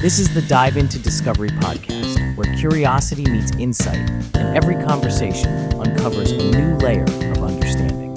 This is the Dive Into Discovery podcast, where curiosity meets insight, and every conversation uncovers a new layer of understanding.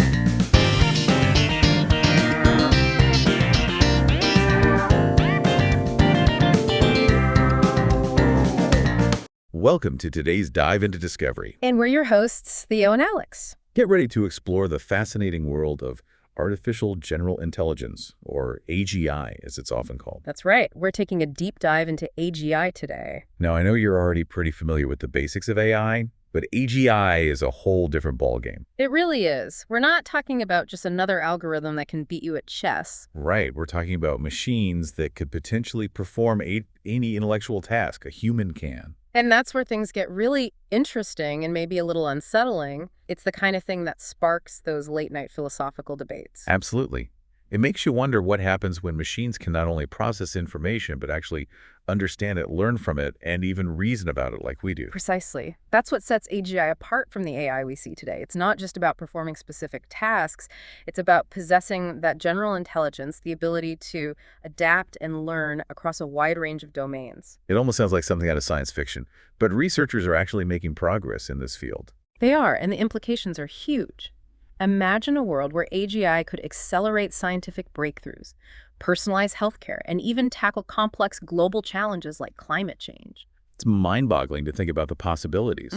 Welcome to today's Dive Into Discovery. And we're your hosts, Theo and Alex. Get ready to explore the fascinating world of artificial general intelligence, or AGI, as it's often called. That's right. We're taking a deep dive into AGI today. Now, I know you're already pretty familiar with the basics of AI, but AGI is a whole different ballgame. It really is. We're not talking about just another algorithm that can beat you at chess. Right, we're talking about machines that could potentially perform any intellectual task a human can. And that's where things get really interesting and maybe a little unsettling. It's the kind of thing that sparks those late-night philosophical debates. Absolutely. It makes you wonder what happens when machines can not only process information, but actually understand it, learn from it, and even reason about it like we do. Precisely. That's what sets AGI apart from the AI we see today. It's not just about performing specific tasks. It's about possessing that general intelligence, the ability to adapt and learn across a wide range of domains. It almost sounds like something out of science fiction, but researchers are actually making progress in this field. They are, and the implications are huge. Imagine a world where AGI could accelerate scientific breakthroughs, personalize healthcare, and even tackle complex global challenges like climate change. It's mind-boggling to think about the possibilities.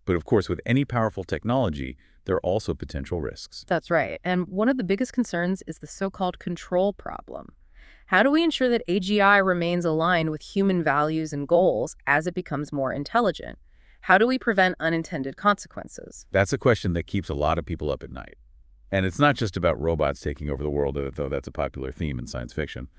But of course, with any powerful technology, there are also potential risks. That's right. And one of the biggest concerns is the so-called control problem. How do we ensure that AGI remains aligned with human values and goals as it becomes more intelligent? How do we prevent unintended consequences? That's a question that keeps a lot of people up at night. And it's not just about robots taking over the world, though that's a popular theme in science fiction.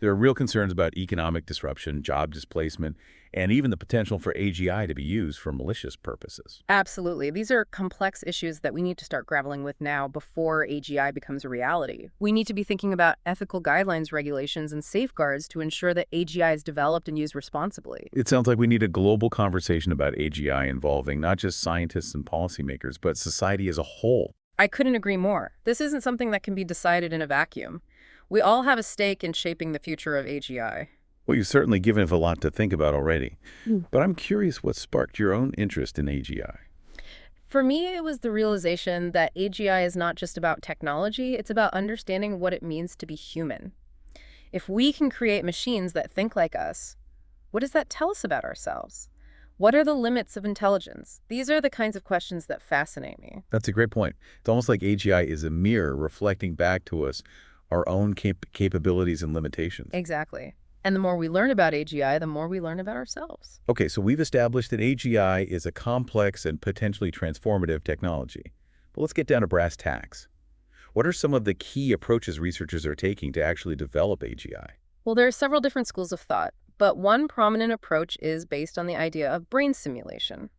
There are real concerns about economic disruption, job displacement, and even the potential for AGI to be used for malicious purposes. Absolutely. These are complex issues that we need to start grappling with now before AGI becomes a reality. We need to be thinking about ethical guidelines, regulations, and safeguards to ensure that AGI is developed and used responsibly. It sounds like we need a global conversation about AGI involving not just scientists and policymakers, but society as a whole. I couldn't agree more. This isn't something that can be decided in a vacuum. We all have a stake in shaping the future of AGI. Well, you've certainly given it a lot to think about already. But I'm curious what sparked your own interest in AGI. For me, it was the realization that AGI is not just about technology, it's about understanding what it means to be human. If we can create machines that think like us, what does that tell us about ourselves? What are the limits of intelligence? These are the kinds of questions that fascinate me. That's a great point. It's almost like AGI is a mirror reflecting back to us our own capabilities and limitations. Exactly. And the more we learn about AGI, the more we learn about ourselves. Okay, so we've established that AGI is a complex and potentially transformative technology. But let's get down to brass tacks. What are some of the key approaches researchers are taking to actually develop AGI? Well, there are several different schools of thought, but one prominent approach is based on the idea of brain simulation.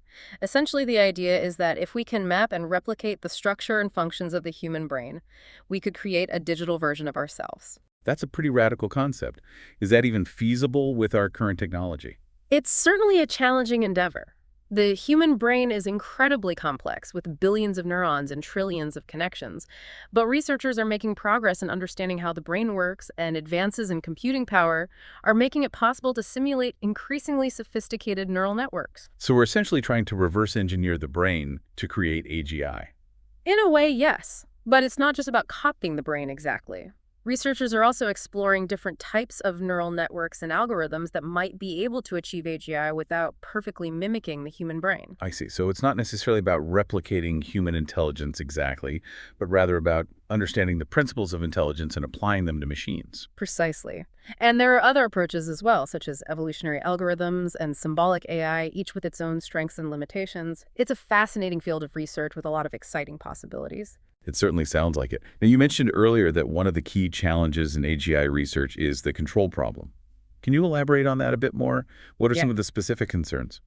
Essentially, the idea is that if we can map and replicate the structure and functions of the human brain, we could create a digital version of ourselves. That's a pretty radical concept. Is that even feasible with our current technology? It's certainly a challenging endeavor. The human brain is incredibly complex, with billions of neurons and trillions of connections. But researchers are making progress in understanding how the brain works, and advances in computing power are making it possible to simulate increasingly sophisticated neural networks. So we're essentially trying to reverse engineer the brain to create AGI. In a way, yes. But it's not just about copying the brain exactly. Researchers are also exploring different types of neural networks and algorithms that might be able to achieve AGI without perfectly mimicking the human brain. I see. So it's not necessarily about replicating human intelligence exactly, but rather about understanding the principles of intelligence and applying them to machines. Precisely. And there are other approaches as well, such as evolutionary algorithms and symbolic AI, each with its own strengths and limitations. It's a fascinating field of research with a lot of exciting possibilities. It certainly sounds like it. Now, you mentioned earlier that one of the key challenges in AGI research is the control problem. Can you elaborate on that a bit more? What are some of the specific concerns?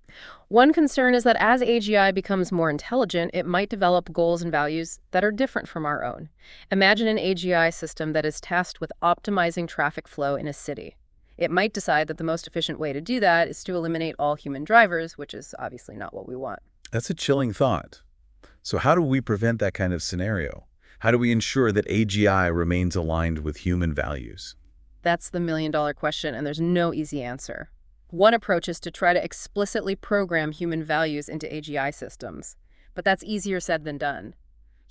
One concern is that as AGI becomes more intelligent, it might develop goals and values that are different from our own. Imagine an AGI system that is tasked with optimizing traffic flow in a city. It might decide that the most efficient way to do that is to eliminate all human drivers, which is obviously not what we want. That's a chilling thought. So how do we prevent that kind of scenario? How do we ensure that AGI remains aligned with human values? That's the million-dollar question, and there's no easy answer. One approach is to try to explicitly program human values into AGI systems, but that's easier said than done.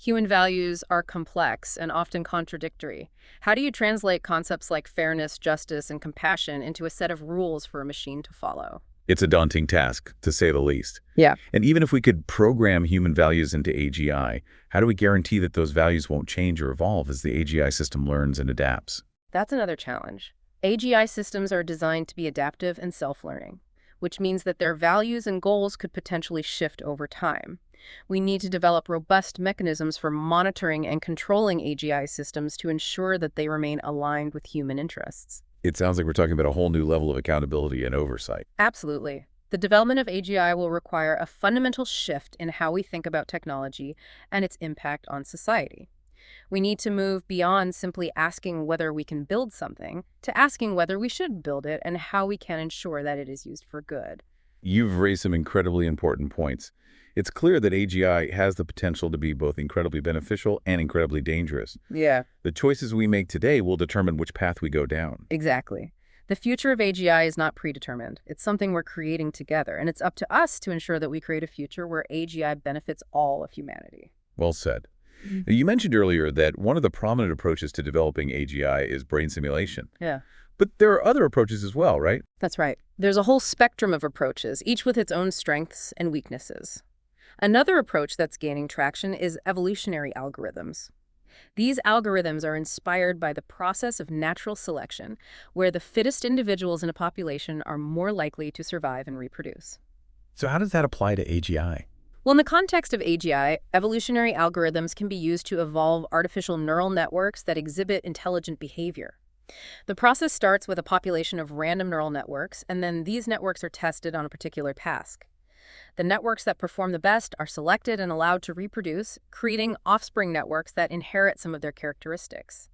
Human values are complex and often contradictory. How do you translate concepts like fairness, justice, and compassion into a set of rules for a machine to follow? It's a daunting task, to say the least. Yeah. And even if we could program human values into AGI, how do we guarantee that those values won't change or evolve as the AGI system learns and adapts? That's another challenge. AGI systems are designed to be adaptive and self-learning, which means that their values and goals could potentially shift over time. We need to develop robust mechanisms for monitoring and controlling AGI systems to ensure that they remain aligned with human interests. It sounds like we're talking about a whole new level of accountability and oversight. Absolutely. The development of AGI will require a fundamental shift in how we think about technology and its impact on society. We need to move beyond simply asking whether we can build something to asking whether we should build it and how we can ensure that it is used for good. You've raised some incredibly important points. It's clear that AGI has the potential to be both incredibly beneficial and incredibly dangerous. Yeah. The choices we make today will determine which path we go down. Exactly. The future of AGI is not predetermined. It's something we're creating together, and it's up to us to ensure that we create a future where AGI benefits all of humanity. Well said. Now, you mentioned earlier that one of the prominent approaches to developing AGI is brain simulation. Yeah. But there are other approaches as well, right? That's right. There's a whole spectrum of approaches, each with its own strengths and weaknesses. Another approach that's gaining traction is evolutionary algorithms. These algorithms are inspired by the process of natural selection, where the fittest individuals in a population are more likely to survive and reproduce. So how does that apply to AGI? Well, in the context of AGI, evolutionary algorithms can be used to evolve artificial neural networks that exhibit intelligent behavior. The process starts with a population of random neural networks, and then these networks are tested on a particular task. The networks that perform the best are selected and allowed to reproduce, creating offspring networks that inherit some of their characteristics.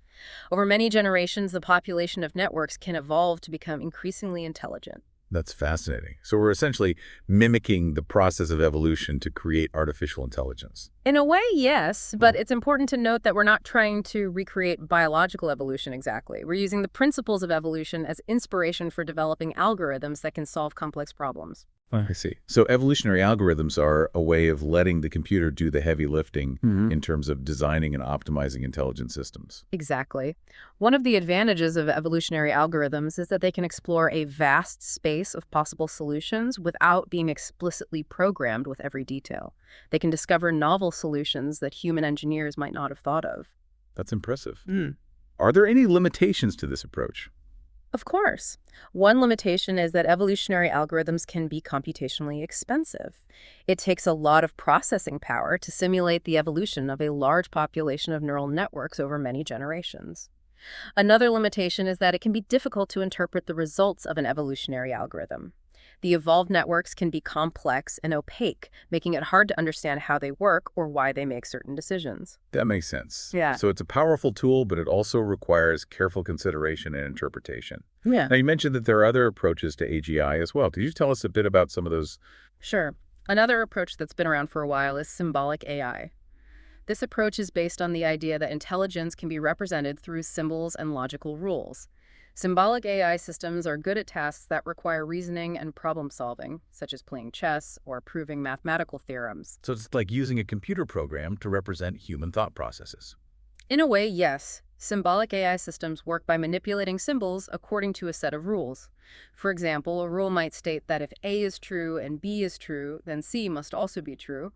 Over many generations, the population of networks can evolve to become increasingly intelligent. That's fascinating. So we're essentially mimicking the process of evolution to create artificial intelligence. In a way, yes, but it's important to note that we're not trying to recreate biological evolution exactly. We're using the principles of evolution as inspiration for developing algorithms that can solve complex problems. I see. So evolutionary algorithms are a way of letting the computer do the heavy lifting in terms of designing and optimizing intelligent systems. Exactly. One of the advantages of evolutionary algorithms is that they can explore a vast space of possible solutions without being explicitly programmed with every detail. They can discover novel solutions that human engineers might not have thought of. That's impressive. Are there any limitations to this approach? Of course. One limitation is that evolutionary algorithms can be computationally expensive. It takes a lot of processing power to simulate the evolution of a large population of neural networks over many generations. Another limitation is that it can be difficult to interpret the results of an evolutionary algorithm. The evolved networks can be complex and opaque, making it hard to understand how they work or why they make certain decisions. That makes sense. Yeah. So it's a powerful tool, but it also requires careful consideration and interpretation. Yeah. Now, you mentioned that there are other approaches to AGI as well. Could you tell us a bit about some of those? Sure. Another approach that's been around for a while is symbolic AI. This approach is based on the idea that intelligence can be represented through symbols and logical rules. Symbolic AI systems are good at tasks that require reasoning and problem solving, such as playing chess or proving mathematical theorems. So it's like using a computer program to represent human thought processes. In a way, yes. Symbolic AI systems work by manipulating symbols according to a set of rules. For example, a rule might state that if A is true and B is true, then C must also be true.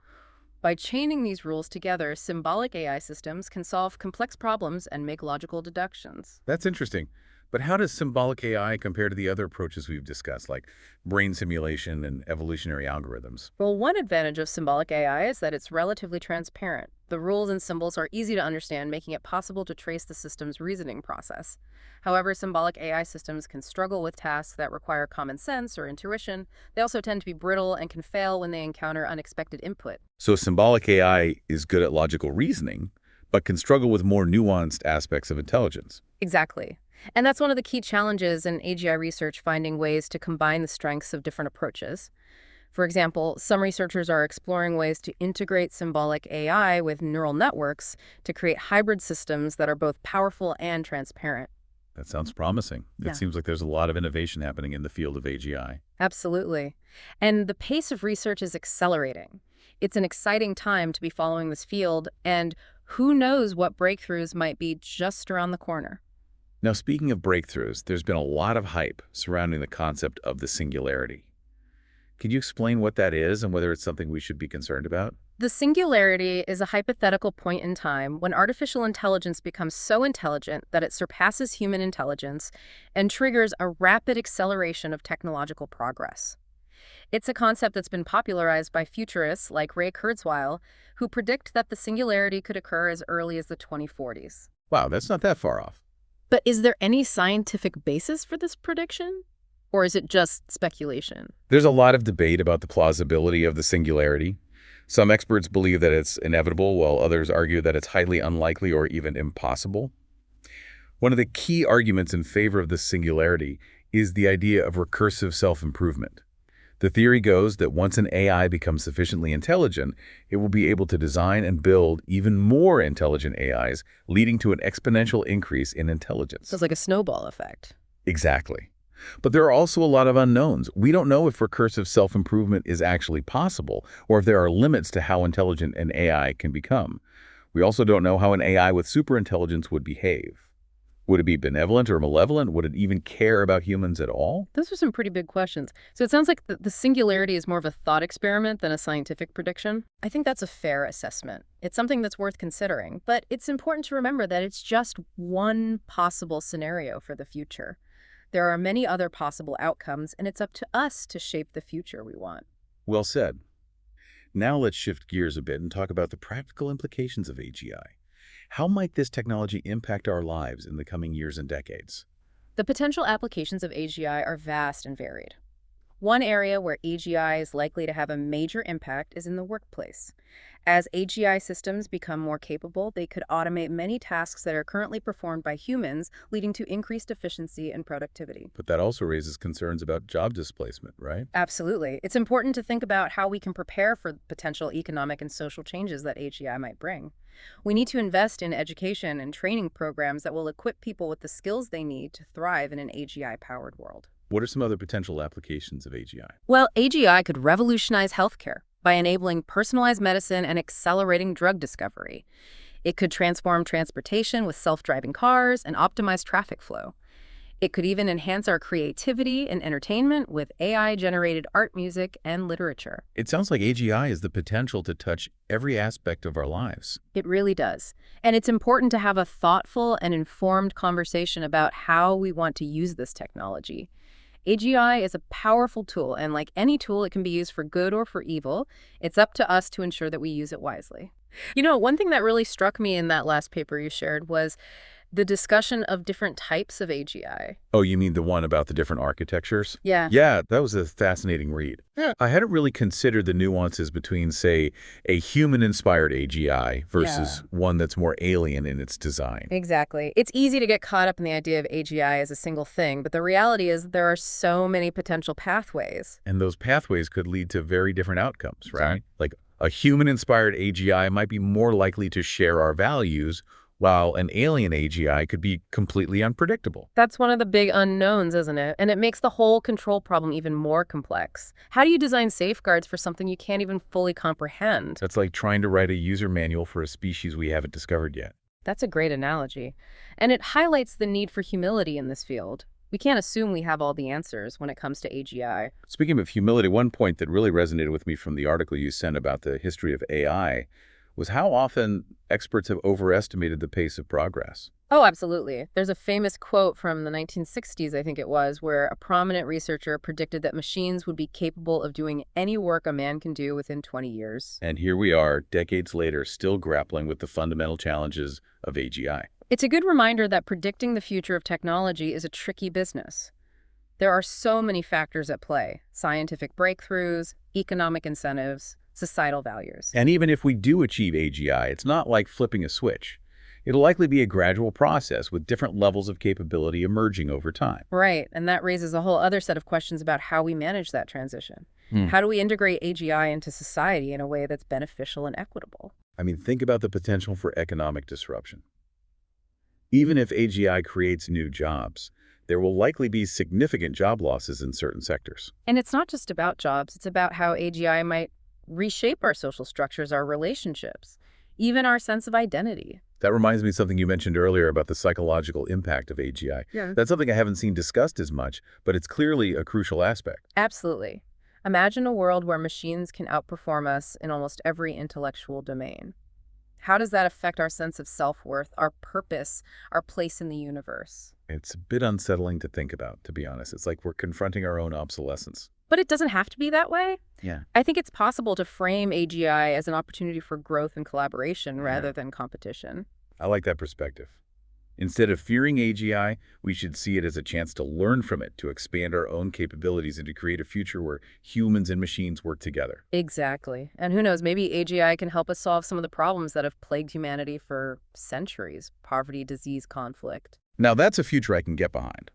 By chaining these rules together, symbolic AI systems can solve complex problems and make logical deductions. That's interesting. But how does symbolic AI compare to the other approaches we've discussed, like brain simulation and evolutionary algorithms? Well, one advantage of symbolic AI is that it's relatively transparent. The rules and symbols are easy to understand, making it possible to trace the system's reasoning process. However, symbolic AI systems can struggle with tasks that require common sense or intuition. They also tend to be brittle and can fail when they encounter unexpected input. So symbolic AI is good at logical reasoning, but can struggle with more nuanced aspects of intelligence. Exactly. And that's one of the key challenges in AGI research, finding ways to combine the strengths of different approaches. For example, some researchers are exploring ways to integrate symbolic AI with neural networks to create hybrid systems that are both powerful and transparent. That sounds promising. Yeah. It seems like there's a lot of innovation happening in the field of AGI. Absolutely. And the pace of research is accelerating. It's an exciting time to be following this field, and who knows what breakthroughs might be just around the corner. Now, speaking of breakthroughs, there's been a lot of hype surrounding the concept of the singularity. Could you explain what that is and whether it's something we should be concerned about? The singularity is a hypothetical point in time when artificial intelligence becomes so intelligent that it surpasses human intelligence and triggers a rapid acceleration of technological progress. It's a concept that's been popularized by futurists like Ray Kurzweil, who predict that the singularity could occur as early as the 2040s. Wow, that's not that far off. But is there any scientific basis for this prediction? Or is it just speculation? There's a lot of debate about the plausibility of the singularity. Some experts believe that it's inevitable, while others argue that it's highly unlikely or even impossible. One of the key arguments in favor of the singularity is the idea of recursive self-improvement. The theory goes that once an AI becomes sufficiently intelligent, it will be able to design and build even more intelligent AIs, leading to an exponential increase in intelligence. So it's like a snowball effect. Exactly. But there are also a lot of unknowns. We don't know if recursive self-improvement is actually possible, or if there are limits to how intelligent an AI can become. We also don't know how an AI with superintelligence would behave. Would it be benevolent or malevolent? Would it even care about humans at all? Those are some pretty big questions. So it sounds like the singularity is more of a thought experiment than a scientific prediction. I think that's a fair assessment. It's something that's worth considering, but it's important to remember that it's just one possible scenario for the future. There are many other possible outcomes, and it's up to us to shape the future we want. Well said. Now let's shift gears a bit and talk about the practical implications of AGI. How might this technology impact our lives in the coming years and decades? The potential applications of AGI are vast and varied. One area where AGI is likely to have a major impact is in the workplace. As AGI systems become more capable, they could automate many tasks that are currently performed by humans, leading to increased efficiency and productivity. But that also raises concerns about job displacement, right? Absolutely. It's important to think about how we can prepare for potential economic and social changes that AGI might bring. We need to invest in education and training programs that will equip people with the skills they need to thrive in an AGI-powered world. What are some other potential applications of AGI? Well, AGI could revolutionize healthcare by enabling personalized medicine and accelerating drug discovery. It could transform transportation with self-driving cars and optimize traffic flow. It could even enhance our creativity and entertainment with AI-generated art, music, and literature. It sounds like AGI has the potential to touch every aspect of our lives. It really does. And it's important to have a thoughtful and informed conversation about how we want to use this technology. AGI is a powerful tool, and like any tool, it can be used for good or for evil. It's up to us to ensure that we use it wisely. You know, one thing that really struck me in that last paper you shared was the discussion of different types of AGI. Oh, you mean the one about the different architectures? Yeah. Yeah, that was a fascinating read. Yeah. I hadn't really considered the nuances between, say, a human-inspired AGI versus one that's more alien in its design. Exactly. It's easy to get caught up in the idea of AGI as a single thing, but the reality is there are so many potential pathways. And those pathways could lead to very different outcomes, right? Like a human-inspired AGI might be more likely to share our values, while an alien AGI could be completely unpredictable. That's one of the big unknowns, isn't it? And it makes the whole control problem even more complex. How do you design safeguards for something you can't even fully comprehend? That's like trying to write a user manual for a species we haven't discovered yet. That's a great analogy. And it highlights the need for humility in this field. We can't assume we have all the answers when it comes to AGI. Speaking of humility, one point that really resonated with me from the article you sent about the history of AI was how often experts have overestimated the pace of progress. Oh, absolutely. There's a famous quote from the 1960s, I think it was, where a prominent researcher predicted that machines would be capable of doing any work a man can do within 20 years. And here we are, decades later, still grappling with the fundamental challenges of AGI. It's a good reminder that predicting the future of technology is a tricky business. There are so many factors at play: scientific breakthroughs, economic incentives, societal values. And even if we do achieve AGI, it's not like flipping a switch. It'll likely be a gradual process with different levels of capability emerging over time. Right, and that raises a whole other set of questions about how we manage that transition. How do we integrate AGI into society in a way that's beneficial and equitable? I mean, think about the potential for economic disruption. Even if AGI creates new jobs, there will likely be significant job losses in certain sectors. And it's not just about jobs, it's about how AGI might reshape our social structures, our relationships, even our sense of identity. That reminds me of something you mentioned earlier about the psychological impact of AGI. Yeah. That's something I haven't seen discussed as much, but it's clearly a crucial aspect. Absolutely. Imagine a world where machines can outperform us in almost every intellectual domain. How does that affect our sense of self-worth, our purpose, our place in the universe? It's a bit unsettling to think about, to be honest. It's like we're confronting our own obsolescence. But it doesn't have to be that way. Yeah. I think it's possible to frame AGI as an opportunity for growth and collaboration rather than competition. I like that perspective. Instead of fearing AGI, we should see it as a chance to learn from it, to expand our own capabilities, and to create a future where humans and machines work together. Exactly. And who knows, maybe AGI can help us solve some of the problems that have plagued humanity for centuries: poverty, disease, conflict. Now, that's a future I can get behind.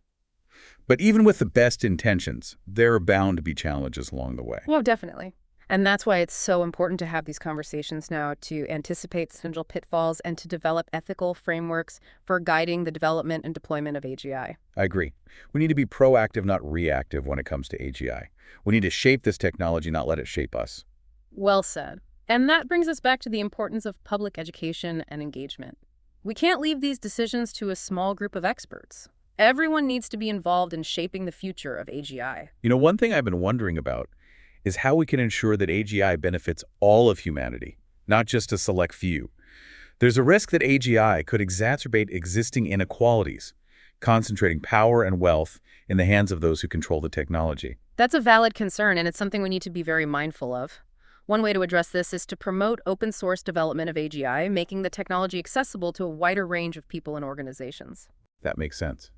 But even with the best intentions, there are bound to be challenges along the way. Well, definitely. And that's why it's so important to have these conversations now, to anticipate potential pitfalls and to develop ethical frameworks for guiding the development and deployment of AGI. I agree. We need to be proactive, not reactive when it comes to AGI. We need to shape this technology, not let it shape us. Well said. And that brings us back to the importance of public education and engagement. We can't leave these decisions to a small group of experts. Everyone needs to be involved in shaping the future of AGI. You know, one thing I've been wondering about is how we can ensure that AGI benefits all of humanity, not just a select few. There's a risk that AGI could exacerbate existing inequalities, concentrating power and wealth in the hands of those who control the technology. That's a valid concern, and it's something we need to be very mindful of. One way to address this is to promote open source development of AGI, making the technology accessible to a wider range of people and organizations. That makes sense.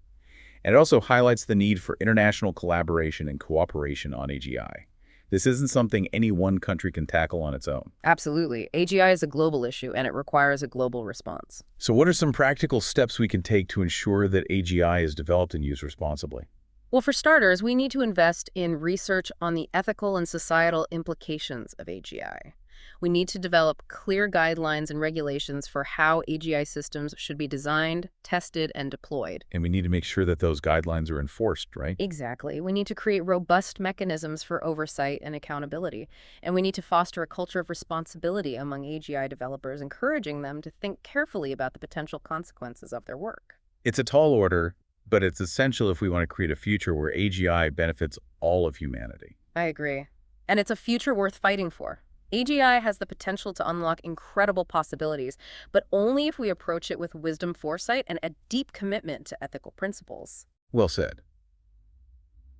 And it also highlights the need for international collaboration and cooperation on AGI. This isn't something any one country can tackle on its own. Absolutely. AGI is a global issue, and it requires a global response. So what are some practical steps we can take to ensure that AGI is developed and used responsibly? Well, for starters, we need to invest in research on the ethical and societal implications of AGI. We need to develop clear guidelines and regulations for how AGI systems should be designed, tested, and deployed. And we need to make sure that those guidelines are enforced, right? Exactly. We need to create robust mechanisms for oversight and accountability. And we need to foster a culture of responsibility among AGI developers, encouraging them to think carefully about the potential consequences of their work. It's a tall order, but it's essential if we want to create a future where AGI benefits all of humanity. I agree. And it's a future worth fighting for. AGI has the potential to unlock incredible possibilities, but only if we approach it with wisdom, foresight, and a deep commitment to ethical principles. Well said.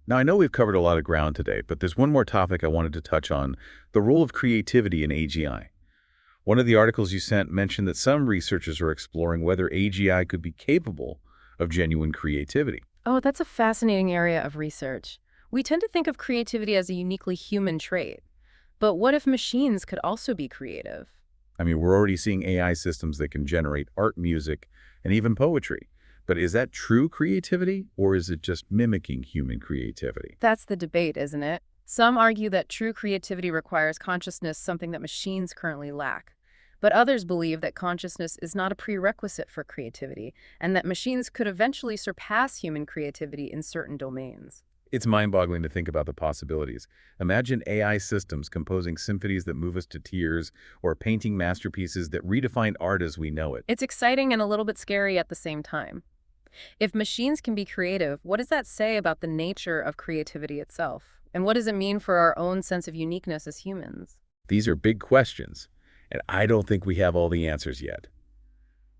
Now, I know we've covered a lot of ground today, but there's one more topic I wanted to touch on: the role of creativity in AGI. One of the articles you sent mentioned that some researchers are exploring whether AGI could be capable of genuine creativity. Oh, that's a fascinating area of research. We tend to think of creativity as a uniquely human trait. But what if machines could also be creative? I mean, we're already seeing AI systems that can generate art, music, and even poetry. But is that true creativity, or is it just mimicking human creativity? That's the debate, isn't it? Some argue that true creativity requires consciousness, something that machines currently lack. But others believe that consciousness is not a prerequisite for creativity, and that machines could eventually surpass human creativity in certain domains. It's mind-boggling to think about the possibilities. Imagine AI systems composing symphonies that move us to tears, or painting masterpieces that redefine art as we know it. It's exciting and a little bit scary at the same time. If machines can be creative, what does that say about the nature of creativity itself? And what does it mean for our own sense of uniqueness as humans? These are big questions, and I don't think we have all the answers yet.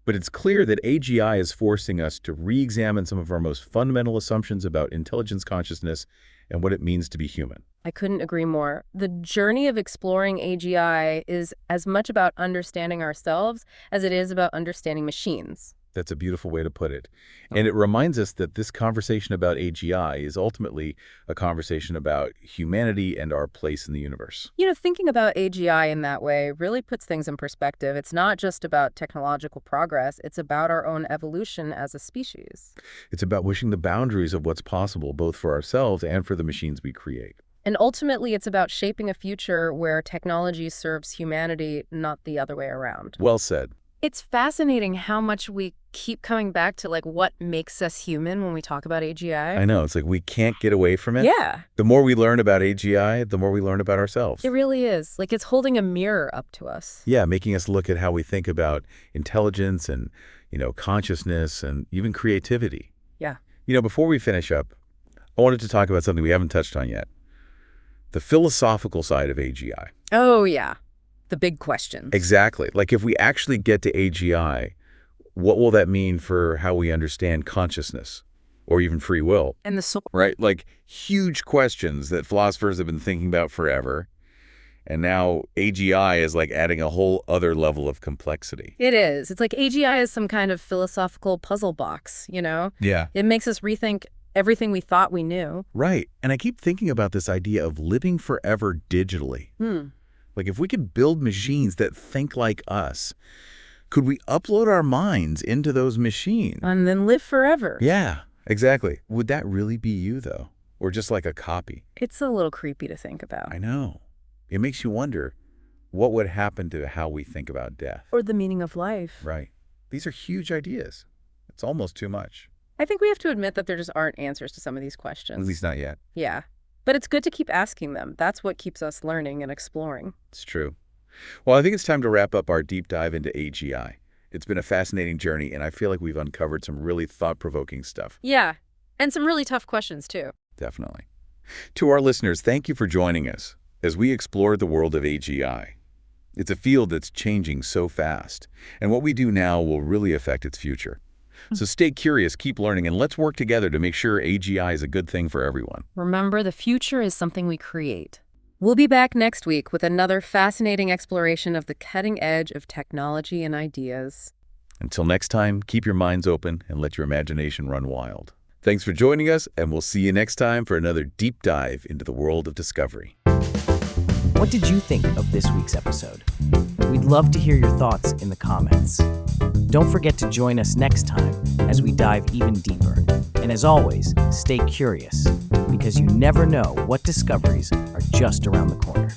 But it's clear that AGI is forcing us to re-examine some of our most fundamental assumptions about intelligence, consciousness, and what it means to be human. I couldn't agree more. The journey of exploring AGI is as much about understanding ourselves as it is about understanding machines. That's a beautiful way to put it. And it reminds us that this conversation about AGI is ultimately a conversation about humanity and our place in the universe. You know, thinking about AGI in that way really puts things in perspective. It's not just about technological progress, it's about our own evolution as a species. It's about pushing the boundaries of what's possible, both for ourselves and for the machines we create. And ultimately, it's about shaping a future where technology serves humanity, not the other way around. Well said. It's fascinating how much we keep coming back to like what makes us human when we talk about AGI. I know. It's like we can't get away from it. Yeah, The more we learn about AGI, the more we learn about ourselves. it really is. Like it's holding a mirror up to us. Yeah, making us look at how we think about intelligence and, consciousness and even creativity. Yeah. Before we finish up, I wanted to talk about something we haven't touched on yet. The philosophical side of AGI. Oh, yeah. The big questions. Exactly. Like if we actually get to AGI, what will that mean for how we understand consciousness or even free will? And the soul. Right? Like huge questions that philosophers have been thinking about forever. And now AGI is like adding a whole other level of complexity. It is. It's like AGI is some kind of philosophical puzzle box, Yeah. It makes us rethink everything we thought we knew. Right. And I keep thinking about this idea of living forever digitally. Like if we could build machines that think like us, could we upload our minds into those machines? And then live forever. Yeah, exactly. Would that really be you, though? Or just like a copy? It's a little creepy to think about. I know. It makes you wonder what would happen to how we think about death. Or the meaning of life. Right. These are huge ideas. It's almost too much. I think we have to admit that there just aren't answers to some of these questions. At least not yet. Yeah. But it's good to keep asking them. That's what keeps us learning and exploring. It's true. Well, I think it's time to wrap up our deep dive into AGI. It's been a fascinating journey, and I feel like we've uncovered some really thought-provoking stuff. Yeah. And some really tough questions, too. Definitely. To our listeners, thank you for joining us as we explore the world of AGI. It's a field that's changing so fast, and what we do now will really affect its future. So stay curious, keep learning, and let's work together to make sure AGI is a good thing for everyone. Remember, the future is something we create. We'll be back next week with another fascinating exploration of the cutting edge of technology and ideas. Until next time, keep your minds open and let your imagination run wild. Thanks for joining us, and we'll see you next time for another deep dive into the world of discovery. What did you think of this week's episode? We'd love to hear your thoughts in the comments. Don't forget to join us next time as we dive even deeper. And as always, stay curious, because you never know what discoveries are just around the corner.